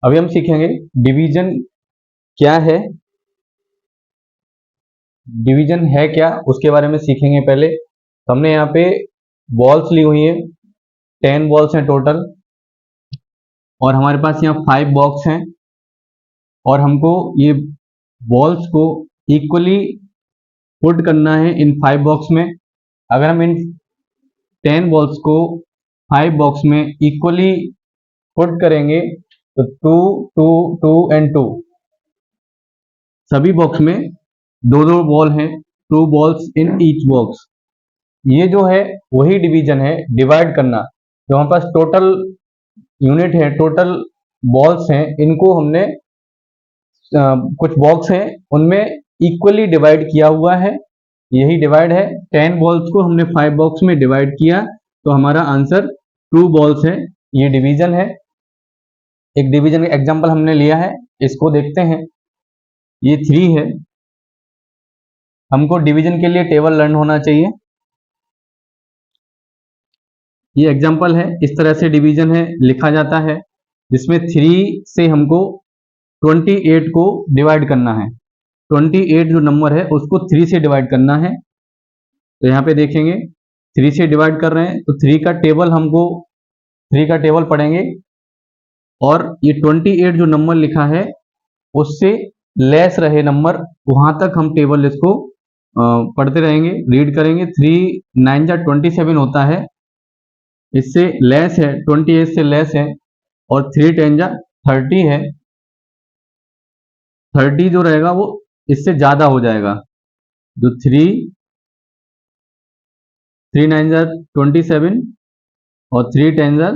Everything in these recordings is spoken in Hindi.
अभी हम सीखेंगे डिवीजन क्या है, डिवीजन है क्या उसके बारे में सीखेंगे। पहले तो हमने यहाँ पे बॉल्स ली हुई है, 10 बॉल्स हैं टोटल, और हमारे पास यहाँ 5 बॉक्स हैं, और हमको ये बॉल्स को इक्वली पुट करना है इन 5 बॉक्स में। अगर हम इन 10 बॉल्स को 5 बॉक्स में इक्वली पुट करेंगे तो 2 2 2 एंड 2 सभी बॉक्स में दो दो बॉल हैं, 2 बॉल्स इन ईच बॉक्स। ये जो है वही डिवीजन है, डिवाइड करना। जो हमारे पास टोटल यूनिट है, टोटल बॉल्स हैं, इनको हमने कुछ बॉक्स हैं उनमें इक्वली डिवाइड किया हुआ है, यही डिवाइड है। 10 बॉल्स को हमने 5 बॉक्स में डिवाइड किया तो हमारा आंसर 2 बॉल्स है, ये डिवीजन है। एक डिवीजन का एग्जांपल हमने लिया है, इसको देखते हैं। ये 3 है, हमको डिवीजन के लिए टेबल लर्न होना चाहिए। ये एग्जांपल है, इस तरह से डिवीजन है लिखा जाता है, जिसमें 3 से हमको 28 को डिवाइड करना है। 28 जो नंबर है उसको 3 से डिवाइड करना है। तो यहाँ पे देखेंगे 3 से डिवाइड कर रहे हैं तो 3 का टेबल हमको 3 का टेबल पढ़ेंगे, और ये 28 जो नंबर लिखा है उससे लेस रहे नंबर, वहां तक हम टेबल इसको पढ़ते रहेंगे, रीड करेंगे। 3 9 जा 27 होता है, इससे लेस है, 28 से लेस है, और 3 10 जा 30 है, 30 जो रहेगा वो इससे ज्यादा हो जाएगा। जो 3 9 जा 27 और 3 10 जा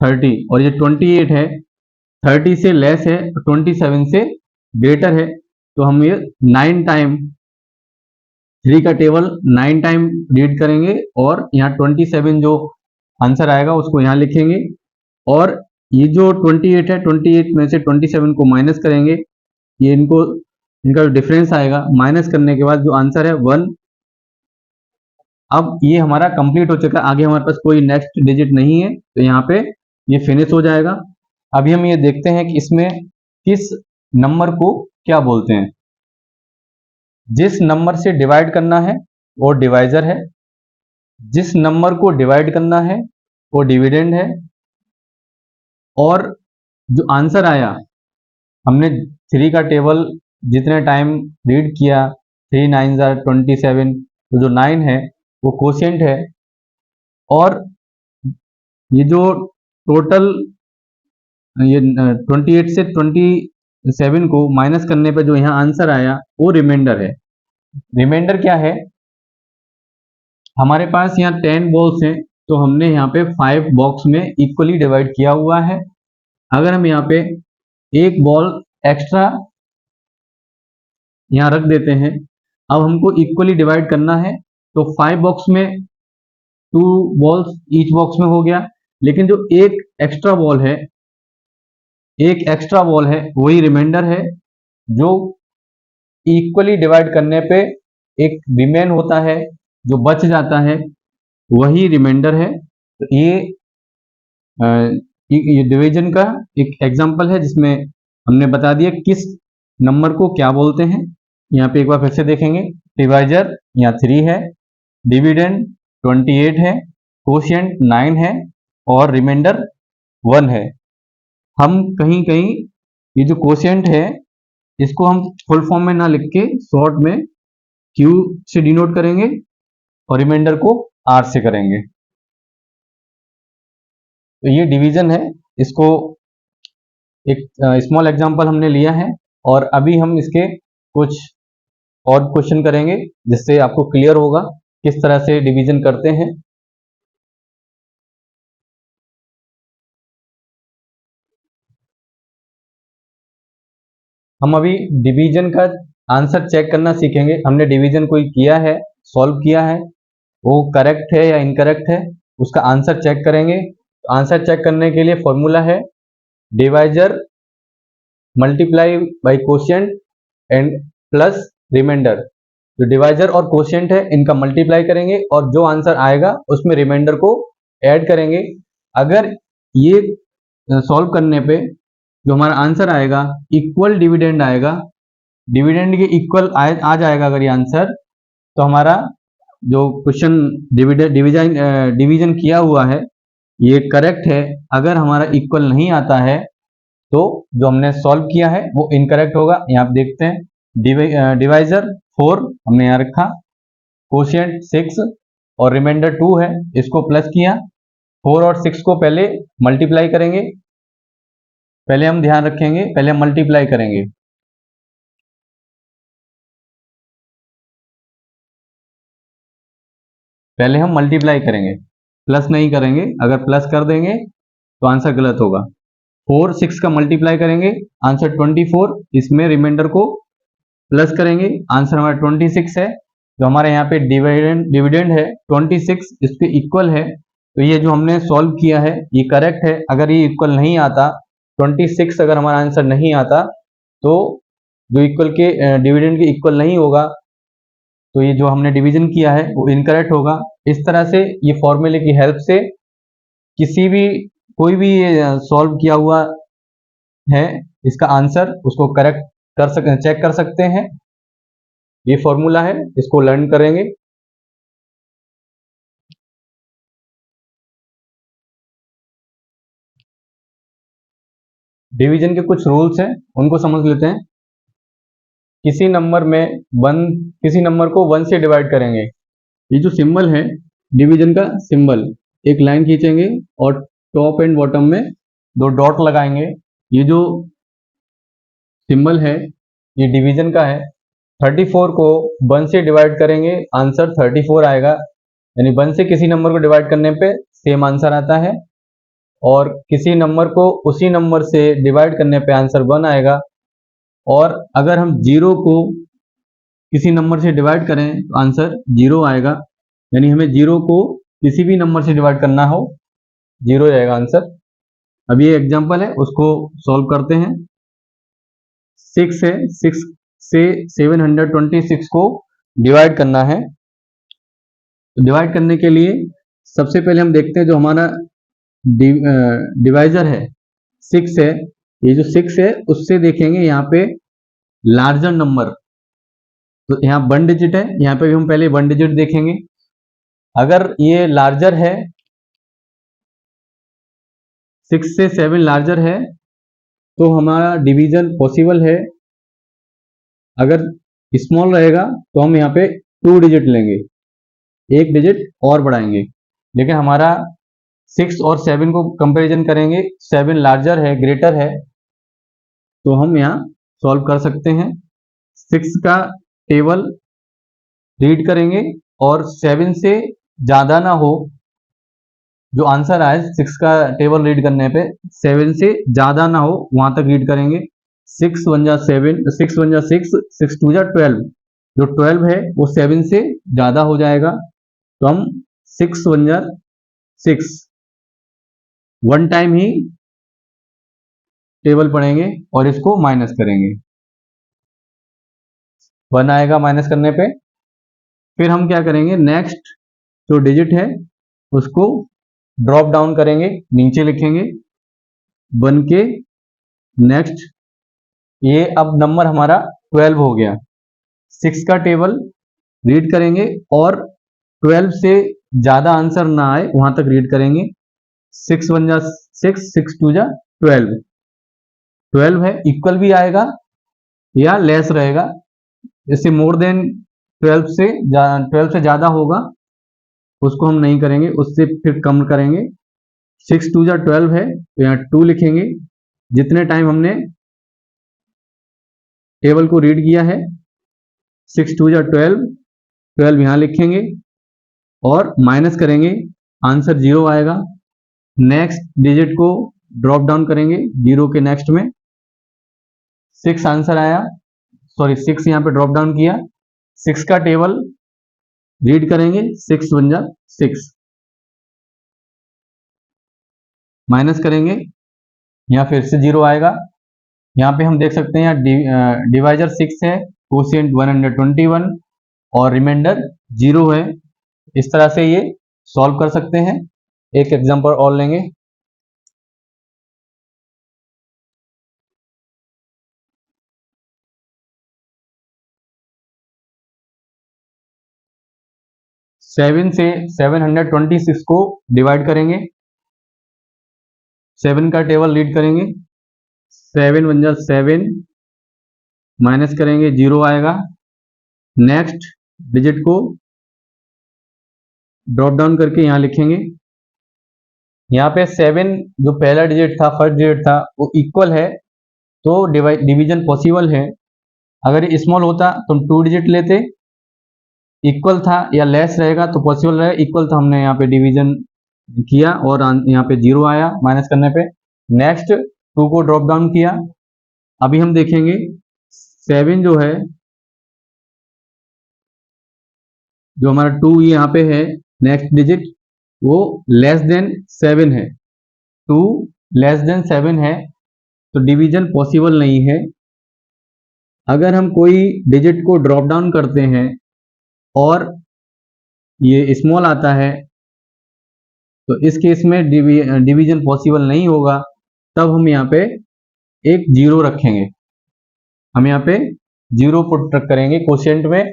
30, और ये 28 है, 30 से लेस है, 27 से ग्रेटर है, तो हम ये 9 टाइम 3 का टेबल 9 टाइम रीड करेंगे, और यहाँ 27 जो आंसर आएगा उसको यहाँ लिखेंगे, और ये जो 28 है 28 में से 27 को माइनस करेंगे, ये इनका डिफरेंस आएगा, माइनस करने के बाद जो आंसर है 1। अब ये हमारा कंप्लीट हो चुका है, आगे हमारे पास कोई नेक्स्ट डिजिट नहीं है, तो यहाँ पे ये फिनिश हो जाएगा। अभी हम ये देखते हैं कि इसमें किस नंबर को क्या बोलते हैं। जिस नंबर से डिवाइड करना है वो डिवाइजर है, जिस नंबर को डिवाइड करना है वो डिविडेंड है, और जो आंसर आया, हमने 3 का टेबल जितने टाइम रीड किया, 3 9 जा 27, तो जो 9 है वो कोशिएंट है, और ये जो टोटल ये 28 से 27 को माइनस करने पे जो यहाँ आंसर आया वो रिमाइंडर है। रिमाइंडर क्या है, हमारे पास यहाँ 10 बॉल्स हैं, तो हमने यहाँ पे 5 बॉक्स में इक्वली डिवाइड किया हुआ है। अगर हम यहाँ पे एक बॉल एक्स्ट्रा यहाँ रख देते हैं, अब हमको इक्वली डिवाइड करना है, तो 5 बॉक्स में 2 बॉल्स ईच बॉक्स में हो गया, लेकिन जो एक एक्स्ट्रा बॉल है वही रिमाइंडर है, जो इक्वली डिवाइड करने पे एक रिमेन होता है, जो बच जाता है वही रिमाइंडर है। तो ये डिवीजन का एक एग्जांपल है, जिसमें हमने बता दिया किस नंबर को क्या बोलते हैं। यहाँ पे एक बार फिर से देखेंगे, डिवाइजर यहाँ 3 है, डिविडेंड 28 है, कोशिएंट 9 है, और रिमाइंडर 1 है। हम कहीं कहीं ये जो कोशिएंट है इसको हम फुल फॉर्म में ना लिख के शॉर्ट में Q से डिनोट करेंगे, और रिमाइंडर को R से करेंगे। तो ये डिवीजन है, इसको एक स्मॉल एग्जांपल हमने लिया है, और अभी हम इसके कुछ और क्वेश्चन करेंगे जिससे आपको क्लियर होगा किस तरह से डिवीजन करते हैं। हम अभी डिवीजन का आंसर चेक करना सीखेंगे। हमने डिवीजन कोई किया है, सॉल्व किया है, वो करेक्ट है या इनकरेक्ट है, उसका आंसर चेक करेंगे। तो आंसर चेक करने के लिए फॉर्मूला है divisor multiply by quotient and plus remainder. जो डिवाइजर और कोशिएंट है इनका मल्टीप्लाई करेंगे, और जो आंसर आएगा उसमें रिमाइंडर को ऐड करेंगे। अगर ये सॉल्व करने पे जो हमारा आंसर आएगा इक्वल डिविडेंड आएगा, डिविडेंड के इक्वल आ जाएगा अगर ये आंसर, तो हमारा जो क्वेश्चन डिवीजन किया हुआ है ये करेक्ट है। अगर हमारा इक्वल नहीं आता है तो जो हमने सॉल्व किया है वो इनकरेक्ट होगा। यहाँ आप देखते हैं डिवाइजर 4 हमने यहाँ रखा, कोशिएंट 6 और रिमाइंडर 2 है, इसको प्लस किया। 4 और 6 को पहले मल्टीप्लाई करेंगे, पहले हम ध्यान रखेंगे, पहले हम मल्टीप्लाई करेंगे। पहले हम मल्टीप्लाई करेंगे, प्लस नहीं करेंगे। अगर प्लस कर देंगे तो आंसर गलत होगा। 4 6 का मल्टीप्लाई करेंगे, आंसर 24। इसमें रिमाइंडर को प्लस करेंगे, आंसर हमारा 26 है। जो हमारे यहाँ पे डिविडेंड है 26, इसके इक्वल है। तो ये जो हमने सॉल्व किया है ये करेक्ट है। अगर ये इक्वल नहीं आता, 26 अगर हमारा आंसर नहीं आता, तो जो इक्वल के डिविडेंड के इक्वल नहीं होगा, तो ये जो हमने डिवीजन किया है वो इनकरेक्ट होगा। इस तरह से ये फॉर्मूले की हेल्प से किसी भी कोई भी सॉल्व किया हुआ है इसका आंसर उसको करेक्ट कर सकते, चेक कर सकते हैं। ये फॉर्मूला है, इसको लर्न करेंगे। डिवीजन के कुछ रूल्स हैं, उनको समझ लेते हैं। किसी नंबर को 1 से डिवाइड करेंगे। ये जो सिंबल है डिवीजन का सिंबल, एक लाइन खींचेंगे और टॉप एंड बॉटम में 2 डॉट लगाएंगे। ये जो सिंबल है ये डिवीजन का है। 34 को 1 से डिवाइड करेंगे, आंसर 34 आएगा। यानी 1 से किसी नंबर को डिवाइड करने पे सेम आंसर आता है, और किसी नंबर को उसी नंबर से डिवाइड करने पे आंसर 1 आएगा। और अगर हम 0 को किसी नंबर से डिवाइड करें तो आंसर 0 आएगा। यानी हमें 0 को किसी भी नंबर से डिवाइड करना हो, 0 आएगा आंसर। अब ये एग्जांपल है, उसको सॉल्व करते हैं। 6 है, 6 से 726 को डिवाइड करना है। तो डिवाइड करने के लिए सबसे पहले हम देखते हैं जो हमारा डिवाइजर है 6 है। ये जो 6 है उससे देखेंगे यहाँ पे लार्जर नंबर, तो यहाँ 1 डिजिट है, यहाँ पे भी हम पहले 1 डिजिट देखेंगे। अगर ये लार्जर है, 6 से 7 लार्जर है, तो हमारा डिवीजन पॉसिबल है। अगर स्मॉल रहेगा तो हम यहाँ पे 2 डिजिट लेंगे, 1 डिजिट और बढ़ाएंगे। लेकिन हमारा 6 और 7 को कंपैरिजन करेंगे, 7 लार्जर है, ग्रेटर है, तो हम यहाँ सॉल्व कर सकते हैं। 6 का टेबल रीड करेंगे और 7 से ज़्यादा ना हो। जो आंसर आए 6 का टेबल रीड करने पे 7 से ज़्यादा ना हो वहाँ तक रीड करेंगे। 6 1 जा 7, 6 1 जा 6, 6 2 जा 12। जो 12 है वो 7 से ज़्यादा हो जाएगा, तो हम 6 1 जा 6 1 टाइम ही टेबल पढ़ेंगे और इसको माइनस करेंगे। 1 आएगा माइनस करने पे। फिर हम क्या करेंगे, नेक्स्ट जो डिजिट है उसको ड्रॉप डाउन करेंगे, नीचे लिखेंगे 1 के नेक्स्ट। ये अब नंबर हमारा 12 हो गया। 6 का टेबल रीड करेंगे और 12 से ज़्यादा आंसर ना आए वहाँ तक रीड करेंगे। 6 1 जा 6, 6 2 जा 12। 12 है, इक्वल भी आएगा या लेस रहेगा। जैसे मोर देन 12 से ज़्यादा होगा उसको हम नहीं करेंगे, उससे फिर कम करेंगे। 6 2 जा 12 है, तो यहाँ 2 लिखेंगे। जितने टाइम हमने टेबल को रीड किया है, 6 2 जा 12, 12 यहाँ लिखेंगे और माइनस करेंगे, आंसर 0 आएगा। नेक्स्ट डिजिट को ड्रॉप डाउन करेंगे 0 के नेक्स्ट में, 6 आंसर आया, सॉरी 6 यहाँ पे ड्रॉप डाउन किया। 6 का टेबल रीड करेंगे, 6 1 जा 6, माइनस करेंगे, यहाँ फिर से 0 आएगा। यहाँ पे हम देख सकते हैं यहाँ डिवाइजर 6 है, कोशिएंट 121 और रिमाइंडर 0 है। इस तरह से ये सॉल्व कर सकते हैं। एक एग्जांपल और लेंगे। 7 से 726 को डिवाइड करेंगे, 7 का टेबल रीड करेंगे, 7 वन जा 7, माइनस करेंगे 0 आएगा। नेक्स्ट डिजिट को ड्रॉप डाउन करके यहाँ लिखेंगे। यहाँ पे 7 जो पहला डिजिट था, फर्स्ट डिजिट था, वो इक्वल है तो डिवीजन पॉसिबल है। अगर ये स्मॉल होता तो हम 2 डिजिट लेते, इक्वल था या लेस रहेगा तो पॉसिबल रहेगा, इक्वल तो हमने यहाँ पे डिवीजन किया और यहाँ पे 0 आया माइनस करने पे। नेक्स्ट 2 को ड्रॉप डाउन किया। अभी हम देखेंगे 7 जो है, जो हमारा 2 यहाँ पे है नेक्स्ट डिजिट, वो लेस देन 7 है। 2 लेस देन 7 है तो डिवीजन पॉसिबल नहीं है। अगर हम कोई डिजिट को ड्रॉप डाउन करते हैं और ये स्मॉल आता है तो इस केस में डिवीजन पॉसिबल नहीं होगा, तब हम यहाँ पे एक 0 रखेंगे। हम यहाँ पे 0 पुट करेंगे क्वोशिएंट में।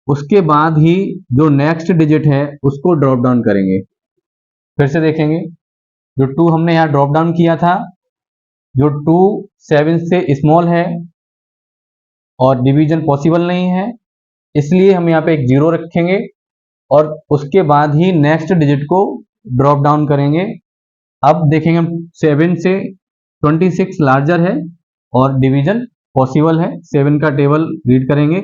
उसके बाद ही जो नेक्स्ट डिजिट है उसको ड्रॉप डाउन करेंगे। फिर से देखेंगे, जो 2 हमने यहाँ ड्रॉप डाउन किया था, जो 2 7 से स्मॉल है और डिवीजन पॉसिबल नहीं है, इसलिए हम यहाँ पे एक 0 रखेंगे और उसके बाद ही नेक्स्ट डिजिट को ड्रॉप डाउन करेंगे। अब देखेंगे हम 7 से 26 लार्जर है और डिवीजन पॉसिबल है। 7 का टेबल रीड करेंगे,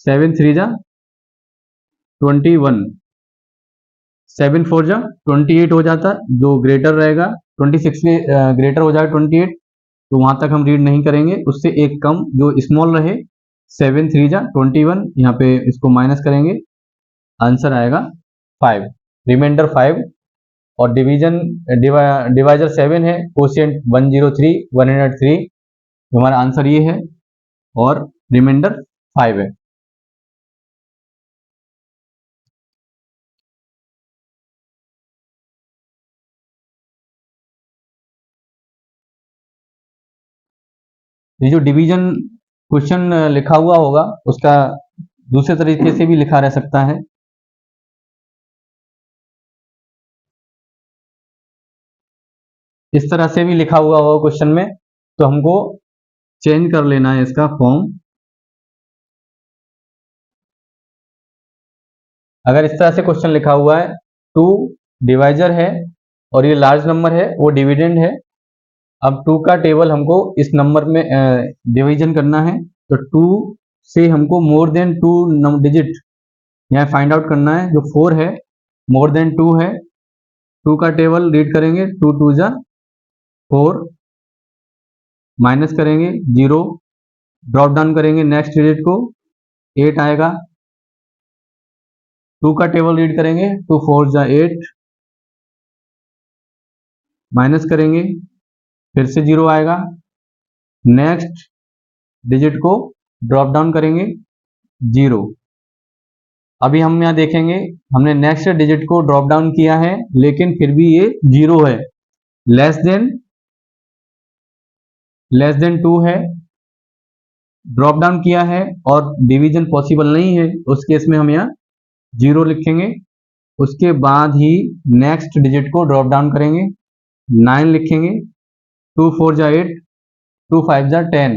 7 3 जा 21, 7 4 जा 28 हो जाता, जो ग्रेटर रहेगा 26 के ग्रेटर हो जाएगा 28, तो वहां तक हम रीड नहीं करेंगे। उससे एक कम जो स्मॉल रहे, 7 3 जा 21, यहाँ पे इसको माइनस करेंगे, आंसर आएगा 5, रिमाइंडर 5। और डिवीजन डिवाइजर 7 है, क्वोशिएंट 103 103, हमारा आंसर ये है और रिमाइंडर 5 है। ये जो डिवीजन क्वेश्चन लिखा हुआ होगा उसका दूसरे तरीके से भी लिखा रह सकता है। इस तरह से भी लिखा हुआ होगा क्वेश्चन में, तो हमको चेंज कर लेना है इसका फॉर्म। अगर इस तरह से क्वेश्चन लिखा हुआ है, 2 डिवाइजर है और ये लार्ज नंबर है, वो डिविडेंड है। अब 2 का टेबल हमको इस नंबर में डिवीजन करना है, तो 2 से हमको मोर देन 2 डिजिट यहाँ फाइंड आउट करना है। जो 4 है मोर देन 2 है, 2 का टेबल रीड करेंगे, 2 2 जा 4, माइनस करेंगे 0, ड्रॉप डाउन करेंगे नेक्स्ट डिजिट को, 8 आएगा। 2 का टेबल रीड करेंगे, 2 4 जा 8, माइनस करेंगे फिर से 0 आएगा। नेक्स्ट डिजिट को ड्रॉप डाउन करेंगे 0। अभी हम यहाँ देखेंगे, हमने नेक्स्ट डिजिट को ड्रॉप डाउन किया है लेकिन फिर भी ये 0 है, लेस देन 2 है, ड्रॉप डाउन किया है और डिवीजन पॉसिबल नहीं है, उस केस में हम यहाँ 0 लिखेंगे। उसके बाद ही नेक्स्ट डिजिट को ड्रॉप डाउन करेंगे, 9 लिखेंगे, 2 4 जा 8, 2 5 जा 10,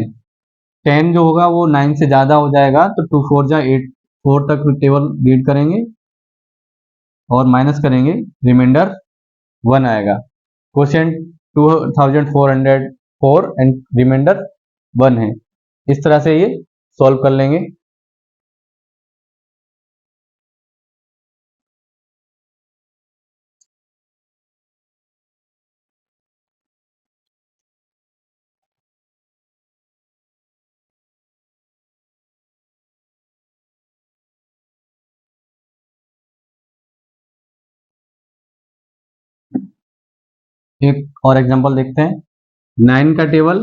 10 जो होगा वो 9 से ज़्यादा हो जाएगा, तो 2 4 जा 8, 4 तक टेबल रीड करेंगे और माइनस करेंगे, रिमाइंडर 1 आएगा। क्वोशिएंट 2404 एंड रिमाइंडर 1 है। इस तरह से ये सॉल्व कर लेंगे। एक और एग्जांपल देखते हैं। 9 का टेबल,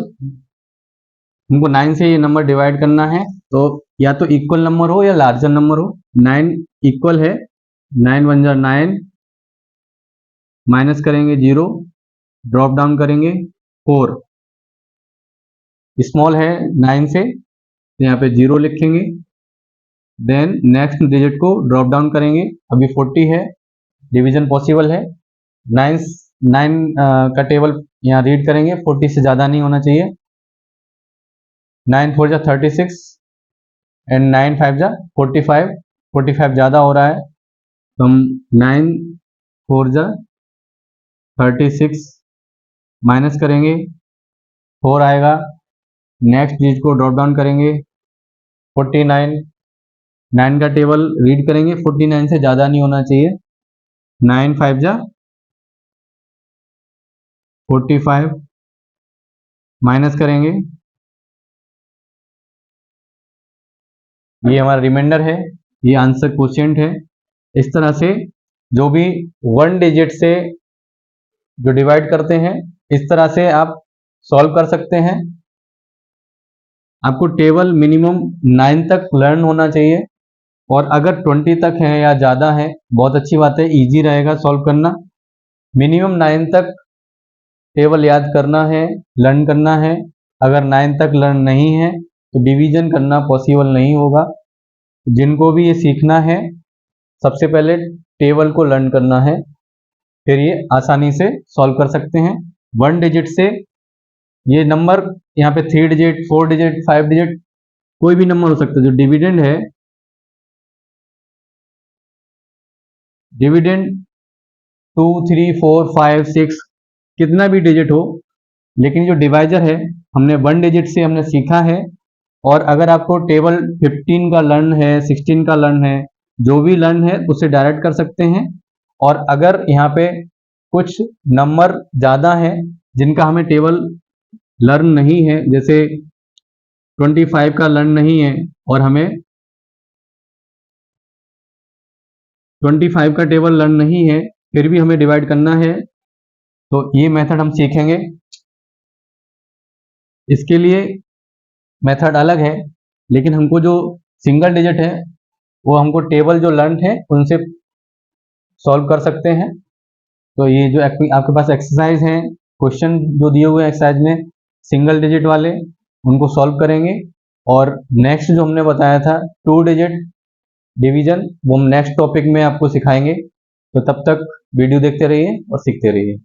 हमको 9 से ये नंबर डिवाइड करना है, तो या तो इक्वल नंबर हो या लार्जर नंबर हो। 9 इक्वल है, 9 1 जा 9, माइनस करेंगे 0, ड्रॉप डाउन करेंगे 4, स्मॉल है 9 से, तो यहाँ पे 0 लिखेंगे। देन नेक्स्ट डिजिट को ड्रॉप डाउन करेंगे। अभी 40 है, डिवीजन पॉसिबल है। 9 का टेबल यहाँ रीड करेंगे, 40 से ज़्यादा नहीं होना चाहिए। 9 4 जा 36 एंड 9 5 जा 45। 45 ज़्यादा हो रहा है तो हम 9 4 जा 36 माइनस करेंगे, 4 आएगा। नेक्स्ट डिजिट को ड्रॉप डाउन करेंगे, 49। 9 का टेबल रीड करेंगे, 49 से ज़्यादा नहीं होना चाहिए। 9 5 जा 45 माइनस करेंगे, ये हमारा रिमाइंडर है, ये आंसर क्वोशिएंट है। इस तरह से जो भी 1 डिजिट से जो डिवाइड करते हैं, इस तरह से आप सॉल्व कर सकते हैं। आपको टेबल मिनिमम 9 तक लर्न होना चाहिए, और अगर 20 तक है या ज़्यादा है बहुत अच्छी बात है, इजी रहेगा सॉल्व करना। मिनिमम 9 तक टेबल याद करना है, लर्न करना है। अगर 9 तक लर्न नहीं है तो डिवीजन करना पॉसिबल नहीं होगा। जिनको भी ये सीखना है, सबसे पहले टेबल को लर्न करना है, फिर ये आसानी से सॉल्व कर सकते हैं। 1 डिजिट से ये नंबर यहाँ पे 3 डिजिट, 4 डिजिट, 5 डिजिट कोई भी नंबर हो सकता है। जो डिविडेंड है, डिविडेंड 2 3 4 5 6 कितना भी डिजिट हो, लेकिन जो डिवाइजर है हमने 1 डिजिट से हमने सीखा है। और अगर आपको टेबल 15 का लर्न है, 16 का लर्न है, जो भी लर्न है उससे डायरेक्ट कर सकते हैं। और अगर यहाँ पे कुछ नंबर ज़्यादा है जिनका हमें टेबल लर्न नहीं है, जैसे 25 का लर्न नहीं है और हमें 25 का टेबल लर्न नहीं है, फिर भी हमें डिवाइड करना है, तो ये मेथड हम सीखेंगे। इसके लिए मेथड अलग है, लेकिन हमको जो सिंगल डिजिट है वो हमको टेबल जो लर्न है उनसे सॉल्व कर सकते हैं। तो ये जो आपके पास एक्सरसाइज हैं, क्वेश्चन जो दिए हुए हैं एक्सरसाइज में सिंगल डिजिट वाले, उनको सॉल्व करेंगे। और नेक्स्ट जो हमने बताया था 2 डिजिट डिवीजन, वो हम नेक्स्ट टॉपिक में आपको सिखाएंगे। तो तब तक वीडियो देखते रहिए और सीखते रहिए।